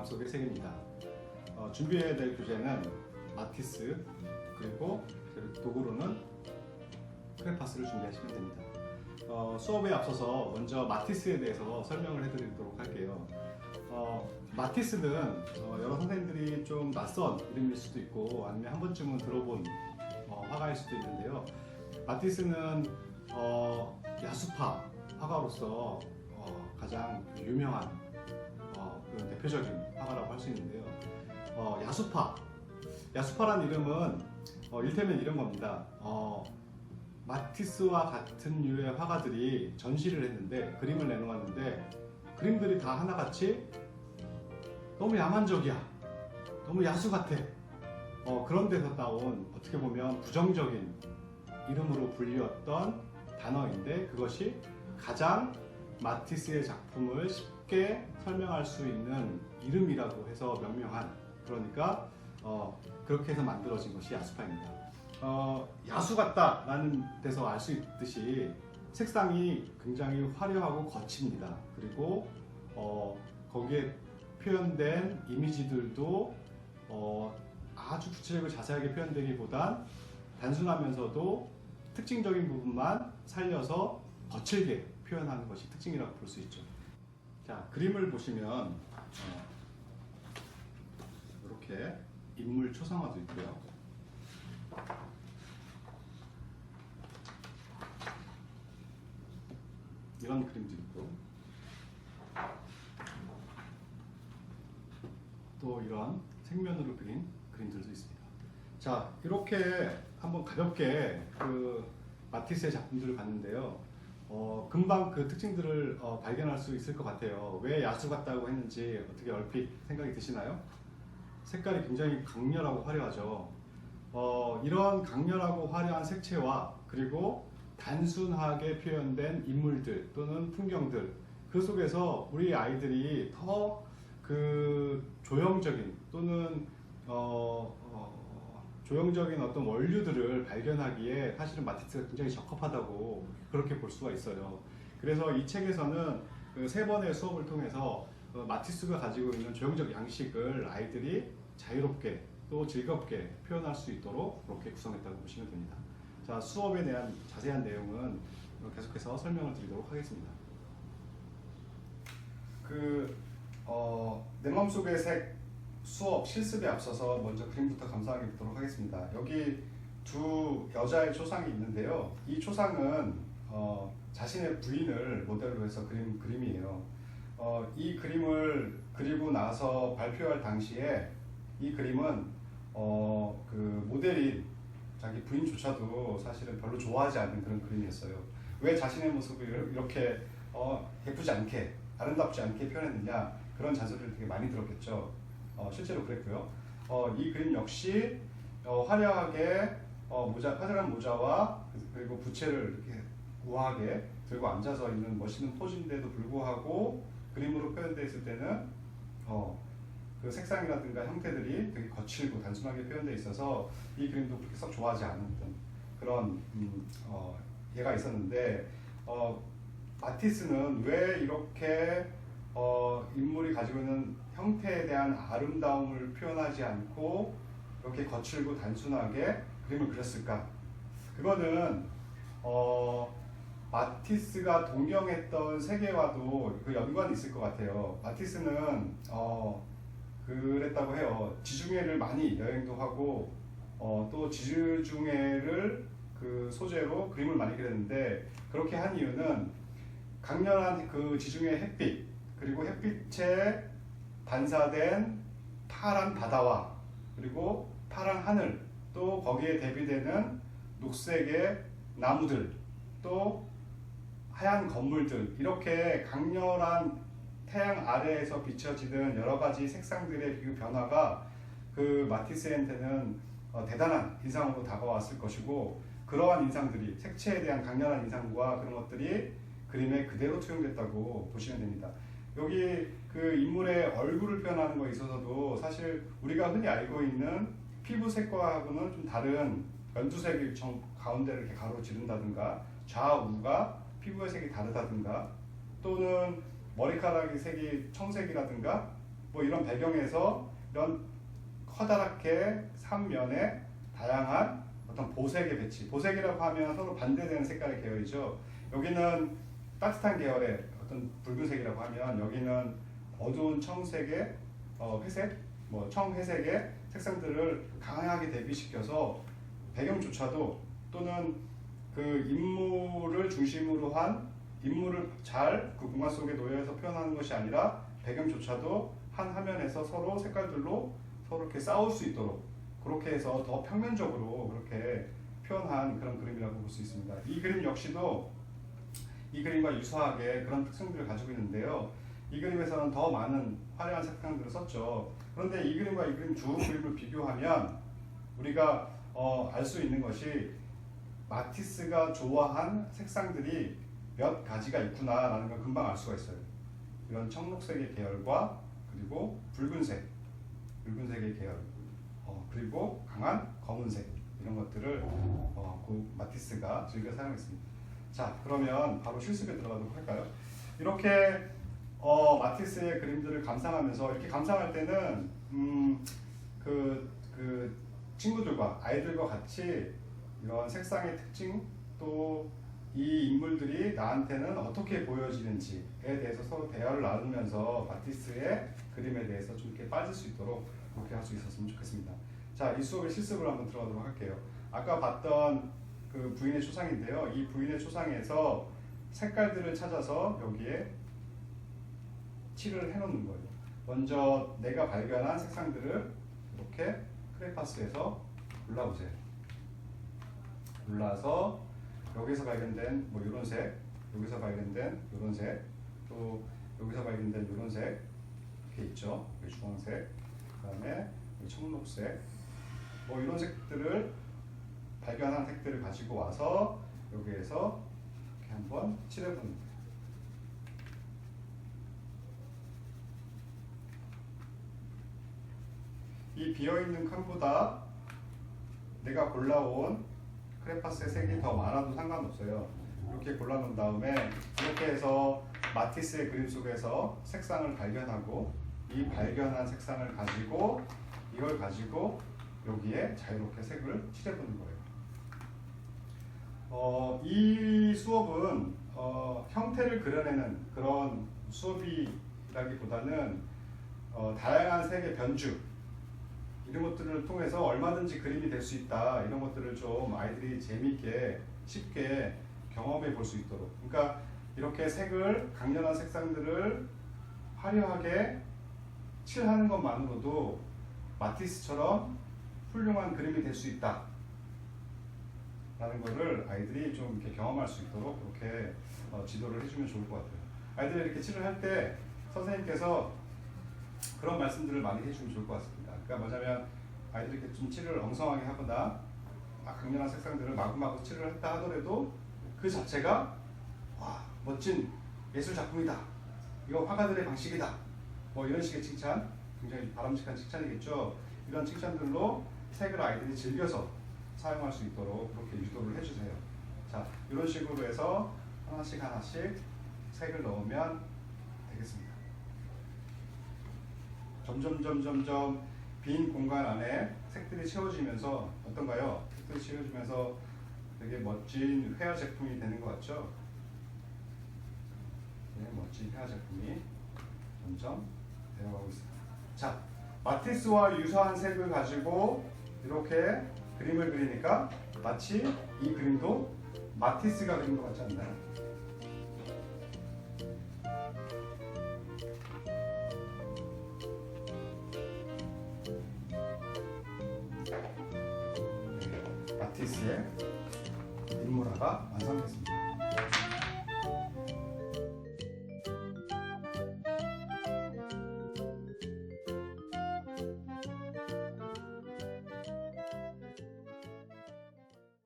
속의 세계입니다. 준비해야 될 교재는 마티스 그리고 도구로는 크레파스를 준비하시면 됩니다. 수업에 앞서서 먼저 마티스에 대해서 설명을 해드리도록 할게요. 마티스는 여러 선생님들이 좀 낯선 이름일 수도 있고 아니면 한 번쯤은 들어본 화가일 수도 있는데요. 마티스는 야수파 화가로서 가장 유명한 그런 대표적인 화가라고 할 수 있는데요. 야수파란 이름은 일테면 이런 겁니다. 마티스와 같은 류의 화가들이 전시를 했는데 그림을 내놓았는데 그림들이 다 하나같이 너무 야만적이야, 너무 야수 같아. 그런 데서 따온 어떻게 보면 부정적인 이름으로 불리웠던 단어인데 그것이 가장 마티스의 작품을 쉽게 설명할 수 있는 이름이라고 해서 명명한, 그러니까 그렇게 해서 만들어진 것이 야수파입니다. 야수 같다라는 데서 알 수 있듯이 색상이 굉장히 화려하고 거칩니다. 그리고 거기에 표현된 이미지들도 아주 구체적이고 자세하게 표현되기보단 단순하면서도 특징적인 부분만 살려서 거칠게 표현하는 것이 특징이라고 볼 수 있죠. 자, 그림을 보시면 이렇게 인물 초상화도 있고요. 이런 그림도 있고 또 이런 생면으로 그린 그림들도 있습니다. 자, 이렇게 한번 가볍게 그 마티스의 작품들을 봤는데요. 금방 그 특징들을 발견할 수 있을 것 같아요. 왜 야수 같다고 했는지 어떻게 얼핏 생각이 드시나요? 색깔이 굉장히 강렬하고 화려하죠. 이런 강렬하고 화려한 색채와 그리고 단순하게 표현된 인물들 또는 풍경들, 그 속에서 우리 아이들이 더 그 조형적인 또는 조형적인 어떤 원류들을 발견하기에 사실은 마티스가 굉장히 적합하다고 그렇게 볼 수가 있어요. 그래서 이 책에서는 그 3번의 수업을 통해서 마티스가 가지고 있는 조형적 양식을 아이들이 자유롭게 또 즐겁게 표현할 수 있도록 그렇게 구성했다고 보시면 됩니다. 자, 수업에 대한 자세한 내용은 계속해서 설명을 드리도록 하겠습니다. 내 맘속의 색 수업 실습에 앞서서 먼저 그림부터 감상해 보도록 하겠습니다. 여기 두 여자의 초상이 있는데요. 이 초상은 자신의 부인을 모델로 해서 그린 그림이에요. 이 그림을 그리고 나서 발표할 당시에 이 그림은 그 모델인 자기 부인조차도 사실은 별로 좋아하지 않는 그런 그림이었어요. 왜 자신의 모습을 이렇게 예쁘지 않게, 아름답지 않게 표현했느냐, 그런 잔소리를 되게 많이 들었겠죠. 실제로 그랬고요. 이 그림 역시 화려하게 화려한 모자와 그리고 부채를 이렇게 우아하게 들고 앉아서 있는 멋있는 포즈인데도 불구하고 그림으로 표현되어 있을 때는 그 색상이라든가 형태들이 되게 거칠고 단순하게 표현되어 있어서 이 그림도 그렇게 썩 좋아하지 않았던 그런 예가 있었는데, 마티스는 왜 이렇게 인물이 가지고 있는 형태에 대한 아름다움을 표현하지 않고 이렇게 거칠고 단순하게 그림을 그렸을까? 그거는 마티스가 동경했던 세계와도 그 연관이 있을 것 같아요. 마티스는 그랬다고 해요. 지중해를 많이 여행도 하고 또 지중해를 그 소재로 그림을 많이 그렸는데, 그렇게 한 이유는 강렬한 그 지중해 햇빛 그리고 햇빛에 반사된 파란 바다와 그리고 파란 하늘, 또 거기에 대비되는 녹색의 나무들, 또 하얀 건물들, 이렇게 강렬한 태양 아래에서 비춰지는 여러 가지 색상들의 그 변화가 그 마티스한테는 대단한 인상으로 다가왔을 것이고, 그러한 인상들이, 색채에 대한 강렬한 인상과 그런 것들이 그림에 그대로 투영됐다고 보시면 됩니다. 여기 그 인물의 얼굴을 표현하는 것에 있어서도 사실 우리가 흔히 알고 있는 피부색과는 좀 다른 연두색이 가운데를 이렇게 가로지른다든가, 좌우가 피부의 색이 다르다든가, 또는 머리카락의 색이 청색이라든가 뭐 이런 배경에서 이런 커다랗게 3면에 다양한 어떤 보색의 배치. 보색이라고 하면 서로 반대되는 색깔의 계열이죠. 여기는 따뜻한 계열의 어떤 붉은색이라고 하면 여기는 어두운 청색의 회색, 뭐 청회색의 색상들을 강하게 대비시켜서 배경조차도 또는 그 인물을 중심으로 한 인물을 잘 그 공간 속에 놓여서 표현하는 것이 아니라 배경조차도 한 화면에서 서로 색깔들로 서로 이렇게 싸울 수 있도록 그렇게 해서 더 평면적으로 그렇게 표현한 그런 그림이라고 볼 수 있습니다. 이 그림 역시도 이 그림과 유사하게 그런 특성들을 가지고 있는데요. 이 그림에서는 더 많은 화려한 색상들을 썼죠. 그런데 이 그림과 이 그림 두 그림을 비교하면 우리가 알 수 있는 것이 마티스가 좋아한 색상들이 몇 가지가 있구나라는 걸 금방 알 수가 있어요. 이런 청록색의 계열과 그리고 붉은색의 계열, 그리고 강한 검은색 이런 것들을 그 마티스가 즐겨 사용했습니다. 자, 그러면 바로 실습에 들어가도록 할까요? 이렇게 마티스의 그림들을 감상하면서 이렇게 감상할 때는 그 친구들과 아이들과 같이 이런 색상의 특징 또 이 인물들이 나한테는 어떻게 보여지는지에 대해서 서로 대화를 나누면서 마티스의 그림에 대해서 좀 이렇게 빠질 수 있도록 그렇게 할 수 있었으면 좋겠습니다. 자, 이 수업의 실습을 한번 들어가도록 할게요. 아까 봤던 그 부인의 초상인데요. 이 부인의 초상에서 색깔들을 찾아서 여기에 칠을 해놓는 거예요. 먼저 내가 발견한 색상들을 이렇게 크레파스에서 골라보세요. 골라서 여기서 발견된 뭐 이런 색, 여기서 발견된 이런 색, 또 여기서 발견된 이런 색 이렇게 있죠. 여기 주황색, 그다음에 청록색, 뭐 이런 색들을 발견한 색들을 가지고 와서 여기에서 이렇게 한번 칠해보는 거예요. 이 비어있는 칸보다 내가 골라온 크레파스의 색이 더 많아도 상관없어요. 이렇게 골라놓은 다음에 이렇게 해서 마티스의 그림 속에서 색상을 발견하고 이 발견한 색상을 가지고 이걸 가지고 여기에 자유롭게 색을 칠해보는 거예요. 이 수업은 형태를 그려내는 그런 수업이라기보다는 다양한 색의 변주 이런 것들을 통해서 얼마든지 그림이 될 수 있다 이런 것들을 좀 아이들이 재미있게 쉽게 경험해 볼 수 있도록 그러니까 이렇게 색을 강렬한 색상들을 화려하게 칠하는 것만으로도 마티스처럼 훌륭한 그림이 될 수 있다 라는 거를 아이들이 좀 이렇게 경험할 수 있도록 그렇게 지도를 해주면 좋을 것 같아요. 아이들이 이렇게 칠을 할 때 선생님께서 그런 말씀들을 많이 해주면 좋을 것 같습니다. 그러니까 뭐냐면 아이들이 이렇게 좀 칠을 엉성하게 하거나 강렬한 색상들을 마구마구 칠을 했다 하더라도 그 자체가 와 멋진 예술 작품이다. 이거 화가들의 방식이다. 뭐 이런 식의 칭찬, 굉장히 바람직한 칭찬이겠죠. 이런 칭찬들로 색을 아이들이 즐겨서 사용할 수 있도록 그렇게 유도를 해주세요. 자, 이런 식으로 해서 하나씩 색을 넣으면 되겠습니다. 점점 빈 공간 안에 색들이 채워지면서 어떤가요? 색들이 채워지면서 되게 멋진 회화 제품이 되는 것 같죠? 네, 멋진 회화 제품이 점점 되어가고 있습니다. 자, 마티스와 유사한 색을 가지고 이렇게 그림을 그리니까 마치 이 그림도 마티스가 그린 것 같지 않나요? 마티스의 인물화가 완성됐습니다.